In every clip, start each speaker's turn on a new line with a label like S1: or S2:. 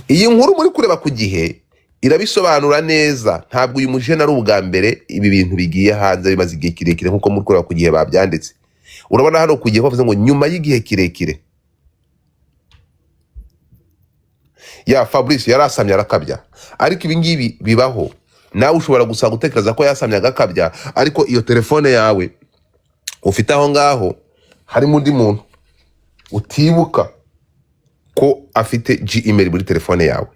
S1: iyi nkuru muri kureba ku gihe irabisobanura neza. Ntabwo uyu mujene ari ubwa mbere ibi bintu bigiye hanze, bimaze igihe kirekire nkuko muri kureba ku gihe babyanditse. Urabona hano ku gihe bavuze ngo nyuma y'igihe kirekire. Ya Fabrice yarasamye arakabya, ariko ibi ngibi bibaho. Nawe ushobora gusa gutekereza ko yasamye agakabya, ariko iyo telefone yawe ufite aho ngaho harimo undi muntu utibuka ko afite Gmail muri telefone yawe.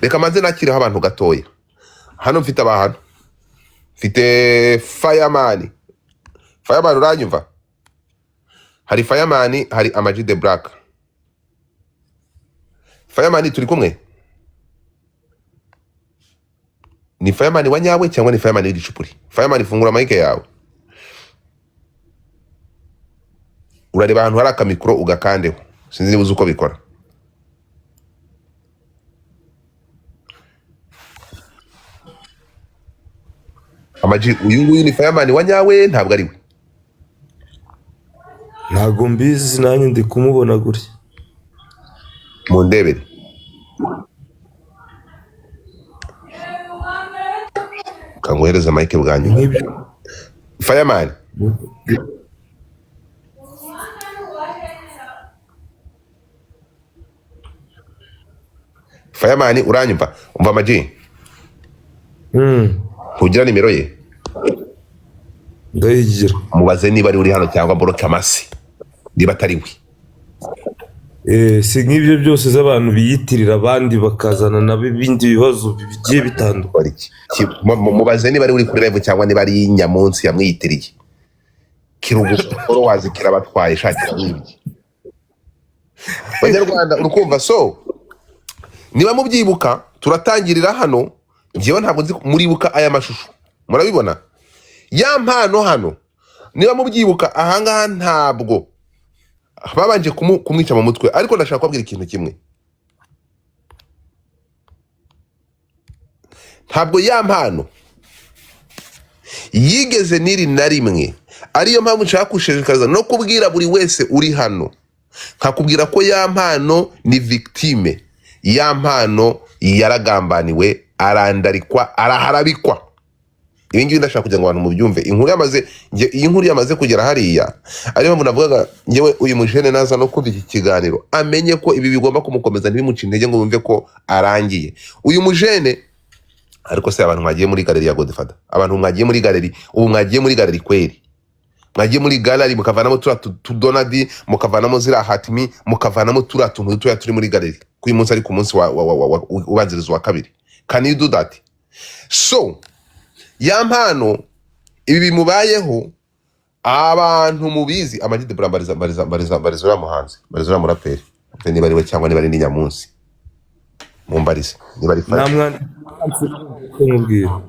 S1: Reka manze nakiriho abantu gatoya. Hano mfite abantu, mfite Fireman uranyumva? Hari Fireman, hari Amaji the Black. Fireman turi kumwe? Ni Fireman wa nyawe cyangwa ni Fireman w'igicupuri? Fireman fungura mic yawe. Urareba ahantu hari akamikro ugakandeho. Sinzi niba uzi uko bikora. Amaji uyu nguyu ni Fireman wa nyawe ntabwo ari we?
S2: Ntabwo mbizi, nanjye ndi kumubona gutya.
S1: Mundebere. Kanguhereza mic bwanyu. Fireman. Fireman uranyumva? Umva Amaji? Ntugira nimero ye?
S2: Ndayigira.
S1: Mubaze niba ari uri hano cyangwa mboroke amasi. Niba atari we.
S2: Si nk'ibyo byose z'abantu biyitirira abandi bakazana nabo ibindi bibazo bigiye bitandukanye.
S1: Mubaze niba ari uri kuri live cyangwa niba ari nyamunsi yamwitiriye. Kirugo wazi kirabatwaye shakira n'ibiki. Banyarwanda urukumva so niba mubyibuka turatangirira hano. Njyewe ntabwo nzi muribuka aya mashusho. Murabibona? Ya mpano hano. Niba mubyibuka ahangaha ntabwo babanje kumwica mu mutwe, ariko ndashaka kubabwira ikintu kimwe. Ntabwo ya mpano yigeze niri na rimwe. Ariyo mpamvu nshaka kushishikariza no kubwira buri wese uri hano, nkakubwira ko ya mpano ni victime. Ya mpano yaragambaniwe, arandarikwa, araharabikwa. Ibi ngibi ndashaka kugira ngo abantu mubyumve. Iyi nkuru yamaze kugera hariya, ariyo mpamvu navugaga ngewe uyu mujene naza no kumva iki kiganiro amenye ko ibi bigomba kumukomeza, ntibimuce intege ngo bumve ko arangiye. Uyu mujene ariko se abantu mwagiye muri galeri ya Godfather, abantu mwagiye muri galeri, ubu mwagiye muri galeri kweri? Mwagiye muri galeri mukavanamo tudonadi, mukavanamo zira hatimi, mukavanamo tuntu dutoya turi muri galeri kuyu munsi ari ku munsi ubanziriza wa kabiri. Can you do that? So ya mpano ibi bimubayeho abantu mubizi. Amaji the Black barizora muhanzi, barizora muraperi, niba ari we cyangwa niba ari ndi nyamunsi mumbarize niba ari
S2: namwana kumubwira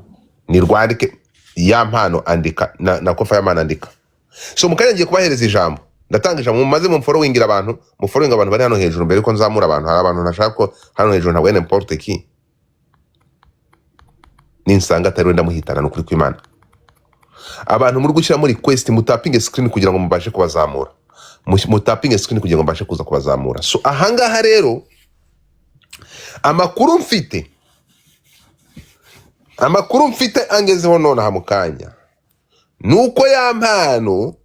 S1: ni rwandike ya mpano andika na ko Fireman andika. So mukanya ngiye kubahereza ijambo, ndatanga ijambo maze mu followingira abantu, mu following abantu bari hano hejuru mbere ko nzamura abantu. Hari abantu nashaka ko hano hejuru ntabwo n'importe ki ninsanga atari wenda muhitana no kuri kw'Imana. Abantu muri gushyira muri request mutapinge screen kugira ngo mubashe kubazamura, mutapinge screen kugira ngo mbashe kuza kubazamura. So ahangaha rero amakuru mfite angezeho none hamukanya nuko ya mpano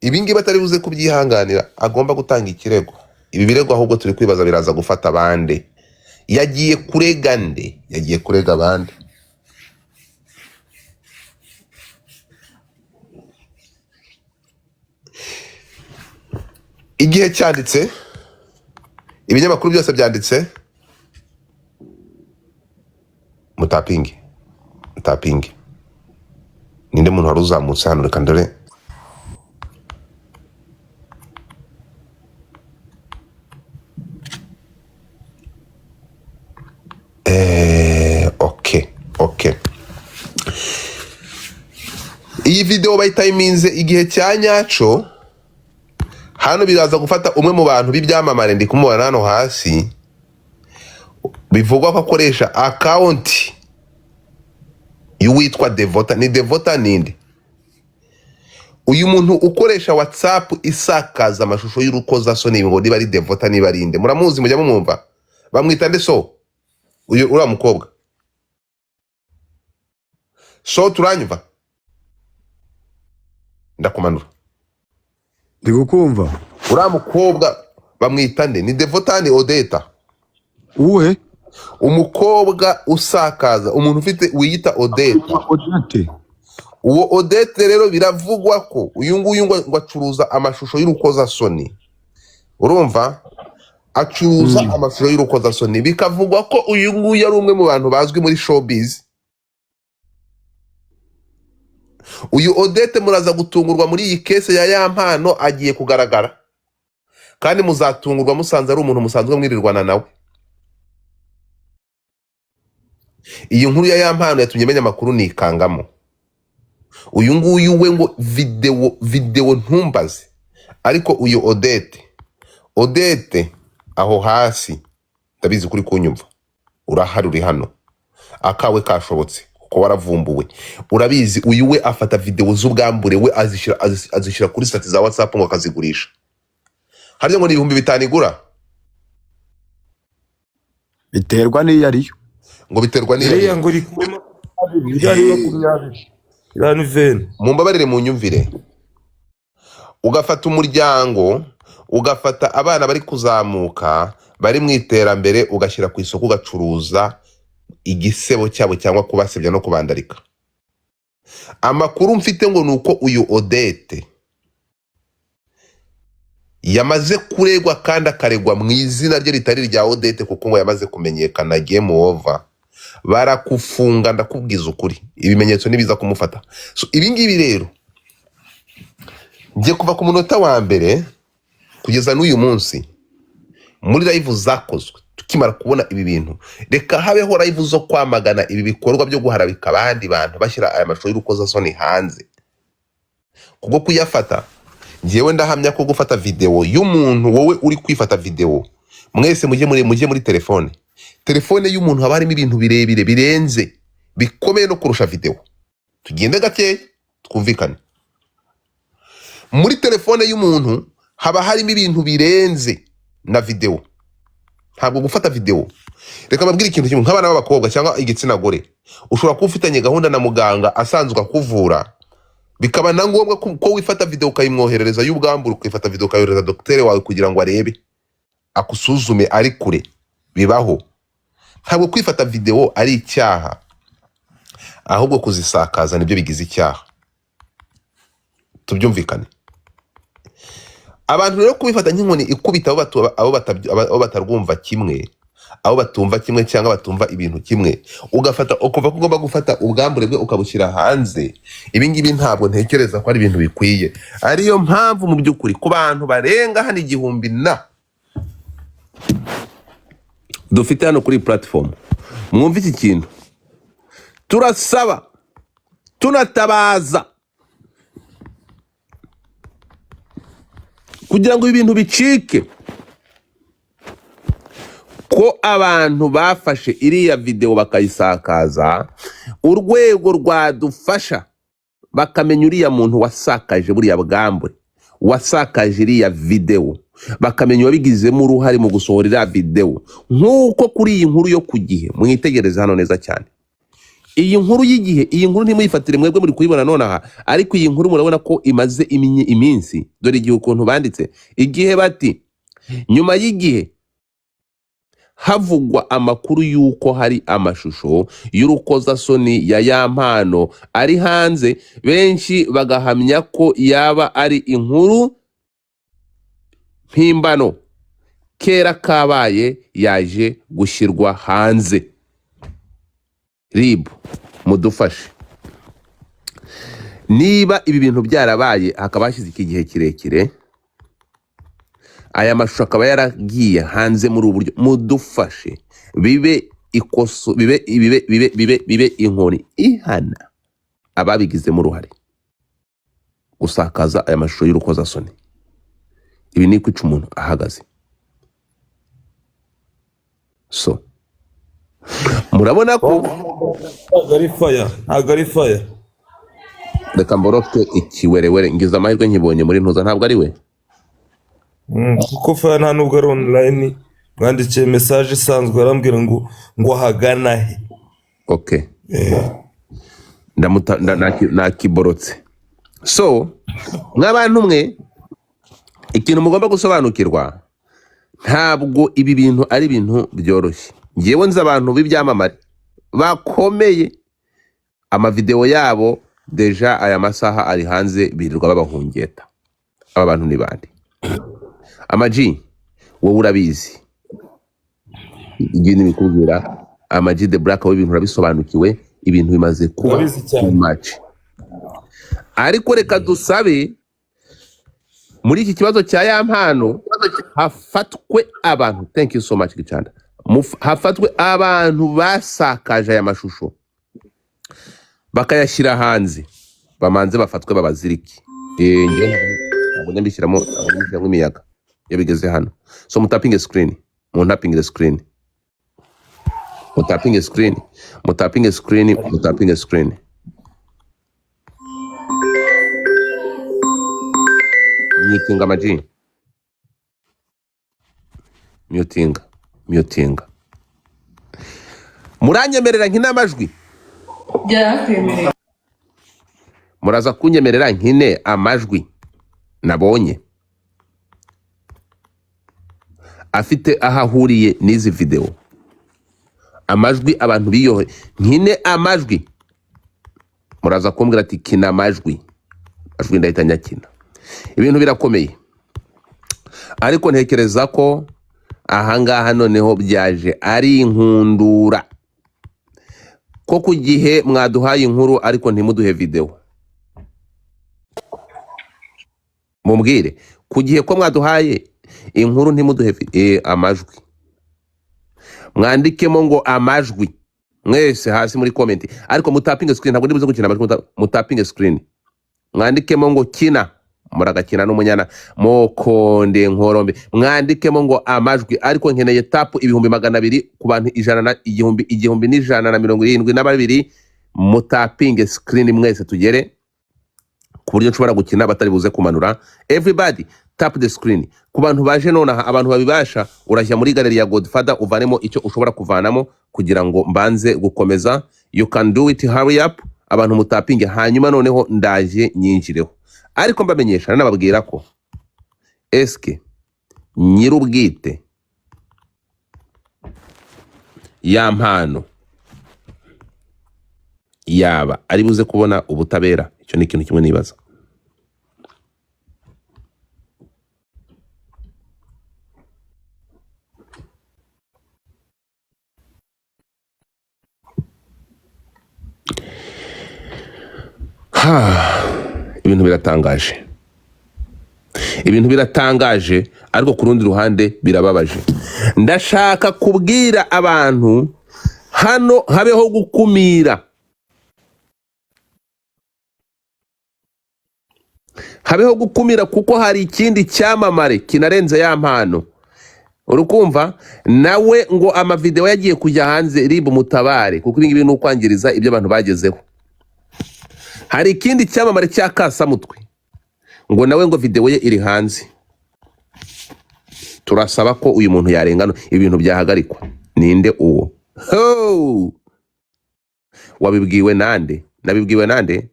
S1: ibi ngibi batari buze kubyihanganira, agomba gutanga ikirego. Ibi birego ahubwo turi kwibaza biraza gufata bande. Yagiye kurega nde? Yagiye kurega bande? Igihe cyanditse, ibinyamakuru byose byanditse, mutapinge. Ninde muntu wari uzamutse hano? Reka ndore. Okay. Iyi video bayitayiminze igihe cya nyaco. Hano biraza gufata umwe mu bantu b'ibyamamare ndi kumubona hano hasi, bivugwa ko akoresha account y'uwitwa Devota. Ni Devota ninde? uyu muntu ukoresha WhatsApp isakaza amashusho y'urukozasoni ngo niba ari Devota niba ari inde, muramuzi, mujya mumwumva, bamwita nde? So uyu uriya mukobwa, so turanyumva, ndakumanura,
S3: ndi kukumva.
S1: uriya mukobwa bamwita nde? Ni Devota ni Odeta?
S3: Uwe
S1: Umukobwa usakaza, umuntu ufite wiyita Odeta.
S3: Odete.
S1: Uwo Odete rero biravugwa ko uyu nguyu ngo acuruza amashusho y'urukozasoni, urumva, acuruza amashusho y'urukozasoni, bikavugwa ko uyu nguyu ari umwe mu bantu bazwi muri showbiz. Uyu Odete muraza gutungurwa muri iyi kese ya Yampano agiye kugaragara, kandi muzatungurwa musanze ari umuntu musanzwe mwirirwana nawe. Iyi nkuru ya Yampano yatumye menya amakuru nikangamo. Uyu nguyu we ngo video ntumbaze, ariko uyu Odete aho hasi ndabizi kuri kunyumva, urahari, uri hano, akawe kashobotse kuko waravumbuwe, urabizi. Uyu we afata video z'ubwambure we azishyira kuri stati za WhatsApp ngo akazigurisha, harya ngo ni 5,000 igura,
S3: Biterwa n'iyo ariyo.
S1: ngo biterwa
S2: iriya ngo iri kuri 20, iriya ni 20.
S1: mumbabarire mu nyumvire. Ugafata umuryango, ugafata abana bari kuzamuka bari mu iterambere, ugashyira ku isoko, ugacuruza igisebo cyabo cyangwa kubasebya no kubandarika. Amakuru mfite ngo nuko uyu Odete yamaze kuregwa, kandi akaregwa mu izina rye ritari rya Odete, kuko ngo yamaze kumenyekana, game over, barakufunga, ndakubwiza ukuri, ibimenyetso nibiza kumufata. So ibi ngibi rero ngiye kuva ku munota wa mbere kugeza n'uyu munsi muri live zakozwe, tukimara kubona ibi bintu, reka habeho live zo kwamagana ibi bikorwa byo guharabika abandi bantu bashyira aya mashusho y'urukozasoni hanze, kubwo kuyafata. Ngewe ndahamya ko gufata video y'umuntu, wowe uri kwifata video, mwese mujye muri telefone y'umuntu haba harimo ibintu birebire birenze, bikomeye no kurusha video. Tugende gake twumvikane. Muri telefone y'umuntu haba harimo ibintu birenze na video, ntabwo gufata video. Reka mbabwire ikintu kimwe, nk'abana b'abakobwa cyangwa igitsina gore, ushobora kuba ufitanye gahunda na muganga asanzwe akuvura, bikaba na ngombwa ko wifata video ukayimwoherereza y'ubwambure, ukifata video ukayohereza dogiteri wawe kugira ngo arebe, akusuzume ari kure. Bibaho. Ntabwo kwifata video ari icyaha, ahubwo kuzisakaza nibyo bigize icyaha. Tubyumvikane. Abantu rero kubifata nk'inkoni ikubita abo batarwumva kimwe, abo batumva kimwe cyangwa batumva ibintu kimwe, ugafata ukumva ko ugomba gufata ubwambure bwe ukabushyira hanze. Ibi ngibi ntabwo ntekereza ko ari ibintu bikwiye. Ariyo mpamvu mu by'ukuri ku bantu barenga hano 1,000 dufite hano kuri platform, mwumva iki kintu, turasaba, tunatabaza kugira ngo ibintu bicike, ko abantu bafashe iriya video bakayisakaza, urwego rwadufasha bakamenya uriya muntu wasakaje buriya bwambure, wasakaje iriya video, bakamenya wabigizemo uruhare mu gusohora iriya video. Nk'uko kuri iyi nkuru yo ku Gihe, mwitegereze hano neza cyane, iyi nkuru y'Igihe, iyi nkuru ntimuyifatire mwebwe muri kuyibona nonaha, ariko iyi nkuru murabona ko imaze iminsi. Dore igihe ukuntu banditse Igihe, bati nyuma y'Igihe havugwa amakuru y'uko hari amashusho y'urukozasoni ya Yampano ari hanze, benshi bagahamya ko yaba ari inkuru mpimbano, kera kabaye yaje gushyirwa hanze. RIB mudufashe, niba ibi bintu byarabaye hakaba hashize iki gihe kirekire, aya mashusho akaba yaragiye hanze muri ubu buryo, mudufashe bibe ikoso, bibe inkoni ihana ababigizemo uruhare gusakaza aya mashusho y'urukozasoni. Ibi ni kwica umuntu ahagaze. So murabona ko
S2: Ntabwo ari fire.
S1: reka mboroke ikiwerewere ngize amahirwe nkibonye muri ntuza ntabwo ari we.
S2: kuko fa nta nubwo ari online mwandikiye message isanzwe arambwira ngo ahagana he.
S1: Okay. Nakiborotse. So nk'abantu mwe ikintu mugomba gusobanukirwa, ntabwo ibi bintu ari ibintu byoroshye. Ngewe nzi abantu b'ibyamamare bakomeye, amavideo yabo deja aya masaha ari hanze birirwa babahungeta. Aba bantu ni bande? Ama-G wowe urabizi ibintu bikubwira, Ama-G the Black we ibintu urabisobanukiwe, ibintu bimaze kuba too much. Ariko reka dusabe muri iki kibazo cya ya mpano hafatwe abantu, thank you so much Gicanda, hafatwe abantu basakaje aya mashusho bakayashyira hanze, bamanze bafatwe babaziriki. Ntabwo nyambishyiramo imiyaga yabigeze hano. So mutapinge screen, mutapinge screen, mutapinge screen, mutapinge screen, mutapinge screen. Mutinga Ama-G, mutinga. Muranyemerera nkina amajwi? Muraza kunyemerera nkine amajwi nabonye afite ahahuriye n'izi video, amajwi abantu biyohe, nkine amajwi. Muraza kumbwira ati kina amajwi ndahita nyakina. Ibintu birakomeye, ariko ntekereza ko ahangaha noneho byaje ari inkundura ko ku gihe mwaduhaye inkuru ariko ntimuduhe video. Mumbwire ku gihe ko mwaduhaye inkuru ntimuduhe amajwi, mwandikemo ngo amajwi mwese hasi muri comment, ariko mutapinge screen. Ntabwo ndibuze gukina amajwi, mutapinge screen, mwandikemo ngo kina, muragakina n'umunyana mokonde nkorombe, mwandikemo ngo amajwi. Ariko nkeneye tapu 200 ku bantu 1,172 mutapinge screen mwese tugere ku buryo nshobora gukina batari buze kumanura. Everybody tap the screen. Ku bantu baje nonaha, abantu babibasha, urajya muri galeri ya Godfather uvanemo icyo ushobora kuvanamo kugira ngo mbanze gukomeza. You can do it, hurry up. Abantu mutapinge, hanyuma noneho ndaje nyinjireho. Ariko mbamenyesha nababwira ko eske nyirubwite ya mpano yaba ari buze kubona ubutabera. Icyo ni ikintu kimwe nibaza. Ibintu biratangaje, ariko ku rundi ruhande birababaje. Ndashaka kubwira abantu hano habeho gukumira, kuko hari ikindi cyamamare kinarenze ya mpano. Urukumva nawe ngo amavideo yagiye kujya hanze, ribu mutabare, kuko ibi ngibi ni ukwangiriza ibyo abantu bagezeho. Hari ikindi cyamamare cya Kasamutwe ngo nawe ngo video ye iri hanze. Turasaba ko uyu muntu yarengana, ibintu byahagarikwa. Ninde uwo? Wabibwiwe nande? Nabibwiwe nande?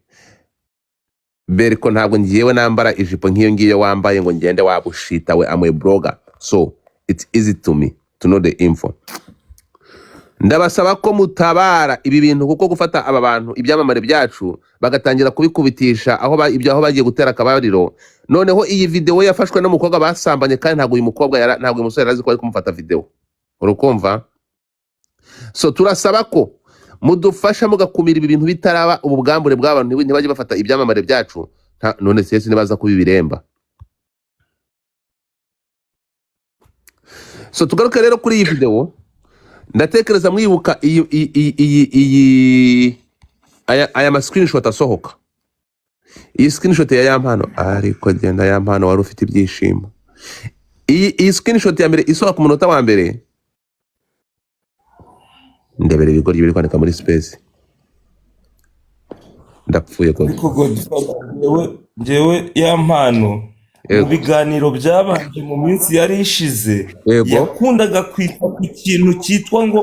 S1: Beriko ntabwo ngiyewe nambara ijipo nk'iyo ngiyo wambaye ngo ngende wabushita we, am a blogger, so it's easy to me to know the info. Ndabasaba ko mutabara ibi bintu, kuko gufata aba bantu ibyamamare byacu bagatangira kubikubitisha aho bagiye gutera akabariro. Noneho iyi video yafashwe n'umukobwa basambanye, kandi ntabwo uyu mukobwa ntabwo uyu musore yarazi ko ari kumufata video. Urukumva? So turasaba ko mudufasha mugakumira ibi bintu bitaraba, ubu bwambure bw'abantu ntibajye bafata ibyamamare byacu. None sese nibaza kubibiremba. So tugaruke rero kuri iyi video. Ndatekereza mwibuka aya ma screenshot asohoka. Iyi screenshot ya Yampano, ariko genda Yampano wari ufite ibyishimo. Iyi screenshot ya mbere isohoka ku munota wa mbere. Ndebere ibigori biri kwandika muri space. ndapfuye koko.
S2: ariko Godfather njyewe ya mpano mu
S1: Yego.
S2: biganiro byabanje mu minsi yari ishize
S1: Yego.
S2: yakundaga kwita ku kintu cyitwa ngo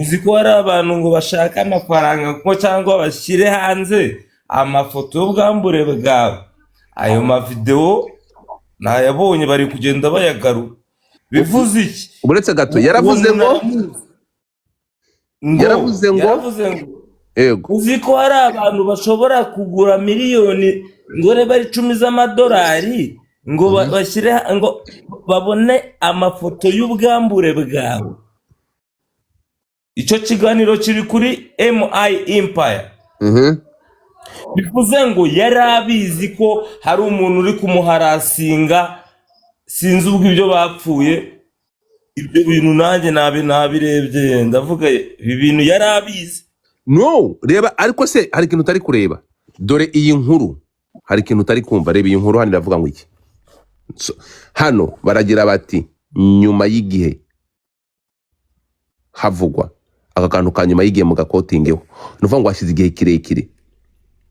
S2: uzi ko hari abantu ngo bashaka amafaranga ngo cyangwa bashyire hanze amafoto y'ubwambure bwawe. Ayo mavideo nayabonye bari kugenda bayagaruka. Bivuze iki?
S1: Uretse gato yaravuze ngo yego,
S2: uzi ko hari abantu bashobora kugura miliyoni ngo reba 10 z'amadolari ngo bashyire ngo babone amafoto y'ubwambure bwawe. Icyo kiganiro kiri kuri MI Empire. Bivuze ngo yari abizi ko hari umuntu uri kumuharasinga, sinzi ubwo ibyo bapfuye. Ibyo bintu nanjye nabirebye ndavuga ibi bintu yari abizi.
S1: no reba, ariko se hari ikintu utari kureba. Dore iyi nkuru, hari ikintu utari kumva. Reba iyi nkuru hano iravuga ngo iki. Hano baragira bati nyuma y'igihe havugwa aka kantu ka nyuma y'igihe mu gakotingeho, nuvuga ngo hashize igihe kirekire